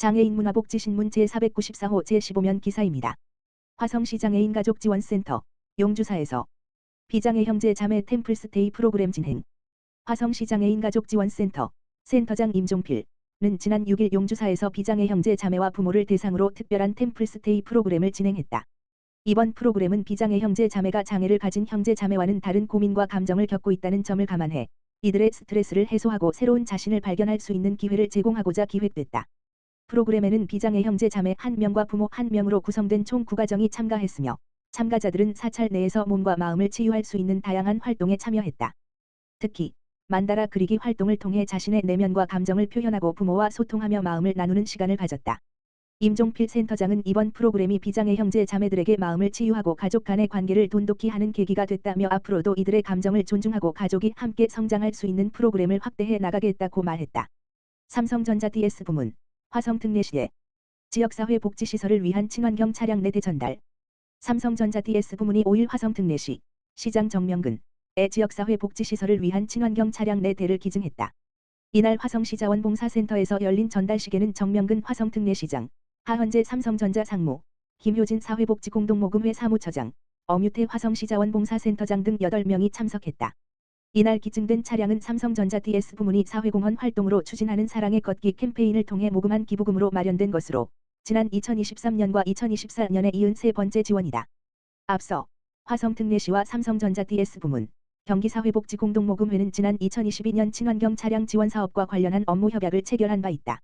장애인 문화복지신문 제494호 제15면 기사입니다. 화성시 장애인 가족지원센터 용주사에서 비장애 형제 자매 템플스테이 프로그램 진행. 화성시 장애인 가족지원센터 센터장 임종필은 지난 6일 용주사에서 비장애 형제 자매와 부모를 대상으로 특별한 템플스테이 프로그램을 진행했다. 이번 프로그램은 비장애 형제 자매가 장애를 가진 형제 자매와는 다른 고민과 감정을 겪고 있다는 점을 감안해 이들의 스트레스를 해소하고 새로운 자신을 발견할 수 있는 기회를 제공하고자 기획됐다. 프로그램에는 비장애 형제 자매 1명과 부모 1명으로 구성된 총 9가정이 참가했으며 참가자들은 사찰 내에서 몸과 마음을 치유할 수 있는 다양한 활동에 참여했다. 특히 만다라 그리기 활동을 통해 자신의 내면과 감정을 표현하고 부모와 소통하며 마음을 나누는 시간을 가졌다. 임종필 센터장은 이번 프로그램이 비장애 형제 자매들에게 마음을 치유하고 가족 간의 관계를 돈독히 하는 계기가 됐다며 앞으로도 이들의 감정을 존중하고 가족이 함께 성장할 수 있는 프로그램을 확대해 나가겠다고 말했다. 삼성전자 DS 부문 화성특례시에 지역사회 복지시설을 위한 친환경 차량 4대 전달. 삼성전자 DS 부문이 5일 화성특례시 시장 정명근에 지역사회 복지시설을 위한 친환경 차량 4대를 기증했다. 이날 화성시 자원봉사센터에서 열린 전달식에는 정명근 화성특례시장, 하헌재 삼성전자 상무, 김효진 사회복지공동모금회 사무처장, 엄유태 화성시 자원봉사센터장 등 8명이 참석했다. 이날 기증된 차량은 삼성전자 DS 부문이 사회공헌 활동으로 추진하는 사랑의 걷기 캠페인을 통해 모금한 기부금으로 마련된 것으로 지난 2023년과 2024년에 이은 3번째 지원이다. 앞서 화성특례시와 삼성전자 DS 부문, 경기사회복지공동모금회는 지난 2022년 친환경 차량 지원 사업과 관련한 업무 협약을 체결한 바 있다.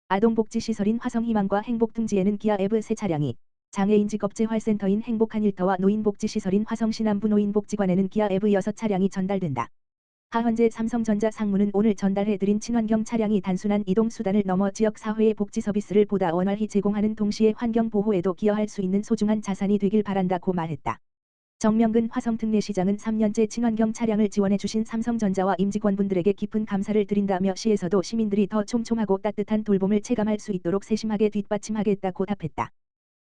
아동복지시설인 화성희망과 행복둥지에는 기아 에브 새 차량이, 장애인 직업재활센터인 행복한일터와 노인복지시설인 화성시남부 노인복지관에는 기아 에브 6차량이 전달된다. 하헌재 삼성전자 상무는 오늘 전달해드린 친환경 차량이 단순한 이동수단을 넘어 지역사회의 복지 서비스를 보다 원활히 제공하는 동시에 환경보호에도 기여할 수 있는 소중한 자산이 되길 바란다고 말했다. 정명근 화성특례시장은 3년째 친환경 차량을 지원해주신 삼성전자와 임직원분들에게 깊은 감사를 드린다며 시에서도 시민들이 더 촘촘하고 따뜻한 돌봄을 체감할 수 있도록 세심하게 뒷받침하겠다고 답했다.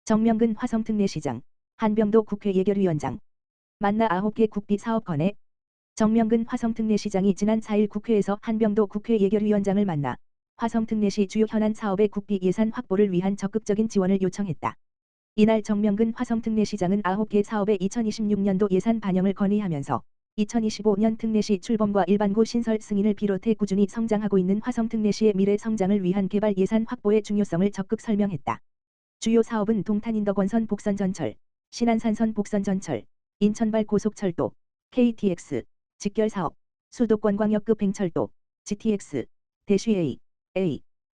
정명근 화성특례시장, 한병도 국회 예결위원장. 만나 9개 국비 사업 건의. 정명근 화성특례시장이 지난 4일 국회에서 한병도 국회 예결위원장을 만나 화성특례시 주요 현안 사업의 국비 예산 확보를 위한 적극적인 지원을 요청했다. 이날 정명근 화성특례시장은 9개 사업의 2026년도 예산 반영을 건의하면서 2025년 특례시 출범과 일반고 신설 승인을 비롯해 꾸준히 성장하고 있는 화성특례시의 미래 성장을 위한 개발 예산 확보의 중요성을 적극 설명했다. 주요 사업은 동탄인덕원선 복선전철, 신안산선 복선전철, 인천발 고속철도, KTX, 직결사업, 수도권광역급 행철도, GTX, 대쉬A,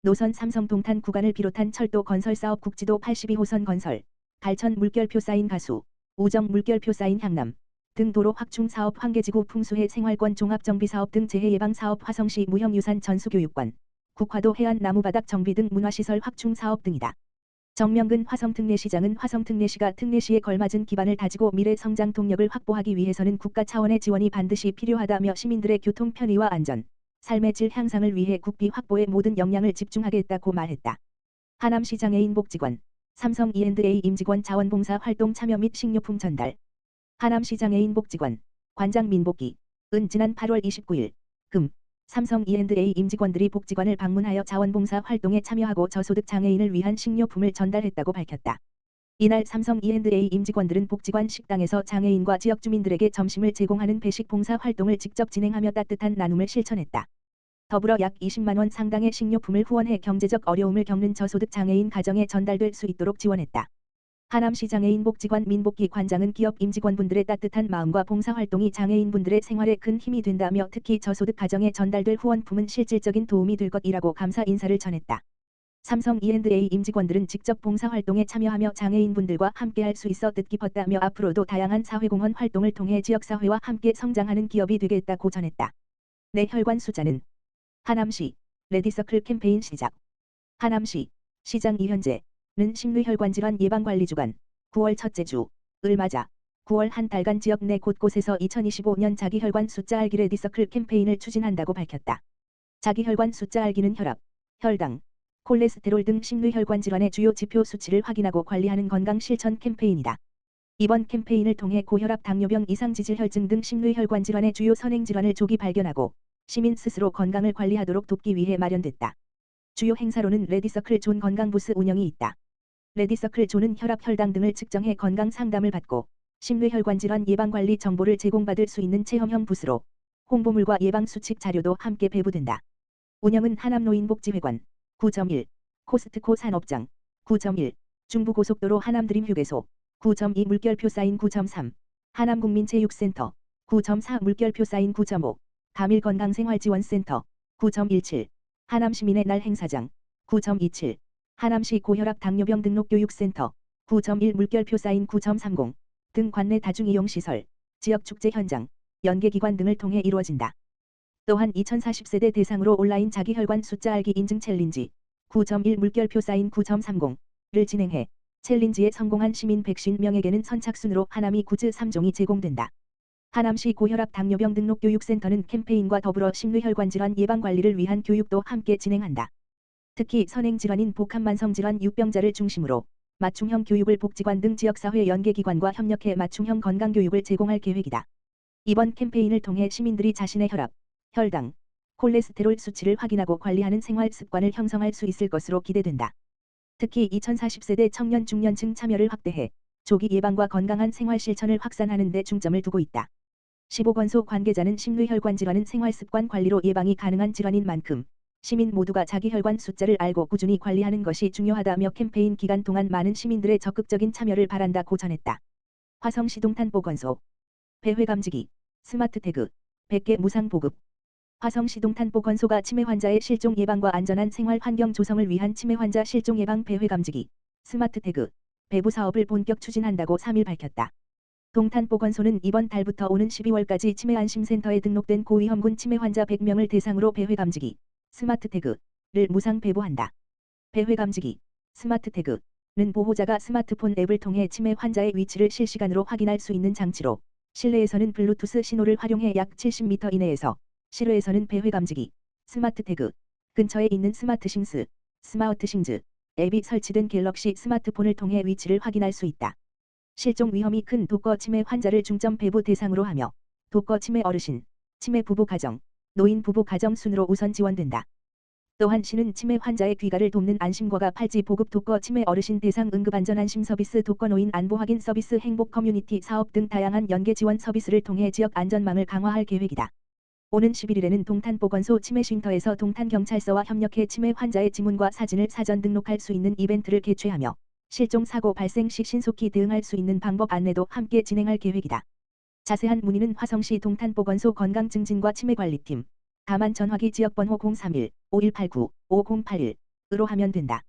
노선 삼성 동탄 구간을 비롯한 철도 건설사업 국지도 82호선 건설, 갈천 물결표 쌓인 가수, 우정 물결표 쌓인 향남 등 도로 확충 사업 환계지구 풍수해 생활권 종합정비사업 등 재해예방사업 화성시 무형유산 전수교육관, 국화도 해안 나무바닥 정비 등 문화시설 확충 사업 등이다. 정명근 화성특례시장은 화성특례시가 특례시에 걸맞은 기반을 다지고 미래 성장 동력을 확보하기 위해서는 국가 차원의 지원이 반드시 필요하다며 시민들의 교통 편의와 안전, 삶의 질 향상을 위해 국비 확보에 모든 역량을 집중하겠다고 말했다. 하남시 장애인 복지관, 삼성 E&A 임직원 자원봉사 활동 참여 및 식료품 전달. 하남시 장애인 복지관, 관장 민복기, 지난 8월 29일, 금, 삼성 E&A 임직원들이 복지관을 방문하여 자원봉사 활동에 참여하고 저소득 장애인을 위한 식료품을 전달했다고 밝혔다. 이날 삼성 E&A 임직원들은 복지관 식당에서 장애인과 지역 주민들에게 점심을 제공하는 배식 봉사 활동을 직접 진행하며 따뜻한 나눔을 실천했다. 더불어 약 20만 원 상당의 식료품을 후원해 경제적 어려움을 겪는 저소득 장애인 가정에 전달될 수 있도록 지원했다. 하남시 장애인 복지관 민복기 관장은 기업 임직원분들의 따뜻한 마음과 봉사활동이 장애인분들의 생활에 큰 힘이 된다며 특히 저소득 가정에 전달될 후원품은 실질적인 도움이 될 것이라고 감사 인사를 전했다. 삼성 E&A 임직원들은 직접 봉사활동에 참여하며 장애인분들과 함께할 수 있어 뜻깊었다며 앞으로도 다양한 사회공헌 활동을 통해 지역사회와 함께 성장하는 기업이 되겠다고 전했다. 내 혈관 숫자는 하남시 레디서클 캠페인 시작. 하남시 시장 이현재는 심뇌혈관질환 예방관리주간 9월 첫째 주을 맞아 9월 한 달간 지역 내 곳곳에서 2025년 자기혈관 숫자 알기 레디서클 캠페인을 추진한다고 밝혔다. 자기혈관 숫자 알기는 혈압, 혈당, 콜레스테롤 등 심뇌혈관 질환의 주요 지표 수치를 확인하고 관리하는 건강 실천 캠페인이다. 이번 캠페인을 통해 고혈압, 당뇨병, 이상지질혈증 등 심뇌혈관 질환의 주요 선행 질환을 조기 발견하고 시민 스스로 건강을 관리하도록 돕기 위해 마련됐다. 주요 행사로는 레디서클 존 건강부스 운영이 있다. 레디서클 존은 혈압, 혈당 등을 측정해 건강 상담을 받고 심뇌혈관 질환 예방관리 정보를 제공받을 수 있는 체험형 부스로 홍보물과 예방수칙 자료도 함께 배부된다. 운영은 하남노인복지회관 9.1, 코스트코 산업장 9.1, 중부고속도로 하남드림휴게소 9.2 물결표 사인 9.3, 하남국민체육센터 9.4 물결표 사인 9.5, 가밀건강생활지원센터 9.17, 하남시민의 날 행사장 9.27, 하남시 고혈압 당뇨병 등록교육센터 9.1 물결표 사인 9.30 등 관내 다중이용시설, 지역축제 현장, 연계기관 등을 통해 이루어진다. 또한 2040세대 대상으로 온라인 자기혈관 숫자 알기 인증 챌린지 9.1 물결표 사인 9.30를 진행해 챌린지에 성공한 시민 150명에게는 선착순으로 하남이 구즈 3종이 제공된다. 하남시 고혈압 당뇨병 등록교육센터는 캠페인과 더불어 심뇌혈관 질환 예방관리를 위한 교육도 함께 진행한다. 특히 선행질환인 복합만성질환 유병자를 중심으로 맞춤형 교육을 복지관 등 지역사회 연계기관과 협력해 맞춤형 건강교육을 제공할 계획이다. 이번 캠페인을 통해 시민들이 자신의 혈압, 혈당, 콜레스테롤 수치를 확인하고 관리하는 생활 습관을 형성할 수 있을 것으로 기대된다. 특히 2040세대 청년 중년층 참여를 확대해 조기 예방과 건강한 생활 실천을 확산하는 데 중점을 두고 있다. 15건소 관계자는 심뇌혈관 질환은 생활습관 관리로 예방이 가능한 질환인 만큼 시민 모두가 자기 혈관 숫자를 알고 꾸준히 관리하는 것이 중요하다며 캠페인 기간 동안 많은 시민들의 적극적인 참여를 바란다고 전했다. 화성시 동탄보건소 배회감지기, 스마트 태그, 100개 무상 보급. 화성시 동탄보건소가 치매 환자의 실종 예방과 안전한 생활 환경 조성을 위한 치매 환자 실종 예방 배회감지기, 스마트 태그, 배부 사업을 본격 추진한다고 3일 밝혔다. 동탄보건소는 이번 달부터 오는 12월까지 치매안심센터에 등록된 고위험군 치매 환자 100명을 대상으로 배회감지기, 스마트 태그를 무상 배부한다. 배회감지기, 스마트 태그는 보호자가 스마트폰 앱을 통해 치매 환자의 위치를 실시간으로 확인할 수 있는 장치로 실내에서는 블루투스 신호를 활용해 약 70m 이내에서 실외에서는 배회감지기, 스마트 태그, 근처에 있는 스마트싱스, 스마트싱즈 앱이 설치된 갤럭시 스마트폰을 통해 위치를 확인할 수 있다. 실종 위험이 큰 독거 치매 환자를 중점 배부 대상으로 하며 독거 치매 어르신, 치매 부부 가정, 노인 부부 가정 순으로 우선 지원된다. 또한 시는 치매 환자의 귀가를 돕는 안심과가 팔찌 보급 독거 치매 어르신 대상 응급안전안심 서비스 독거 노인 안보 확인 서비스 행복 커뮤니티 사업 등 다양한 연계 지원 서비스를 통해 지역 안전망을 강화할 계획이다. 오는 11일에는 동탄보건소 치매쉼터에서 동탄경찰서와 협력해 치매 환자의 지문과 사진을 사전 등록할 수 있는 이벤트를 개최하며 실종 사고 발생 시 신속히 대응할 수 있는 방법 안내도 함께 진행할 계획이다. 자세한 문의는 화성시 동탄보건소 건강증진과 치매관리팀, 다만 전화기 지역번호 031-5189-5081으로 하면 된다.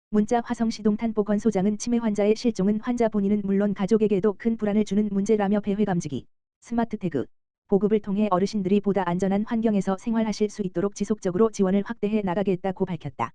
문자 화성시 동탄보건소장은 치매 환자의 실종은 환자 본인은 물론 가족에게도 큰 불안을 주는 문제라며 배회감지기, 스마트 태그, 보급을 통해 어르신들이 보다 안전한 환경에서 생활하실 수 있도록 지속적으로 지원을 확대해 나가겠다고 밝혔다.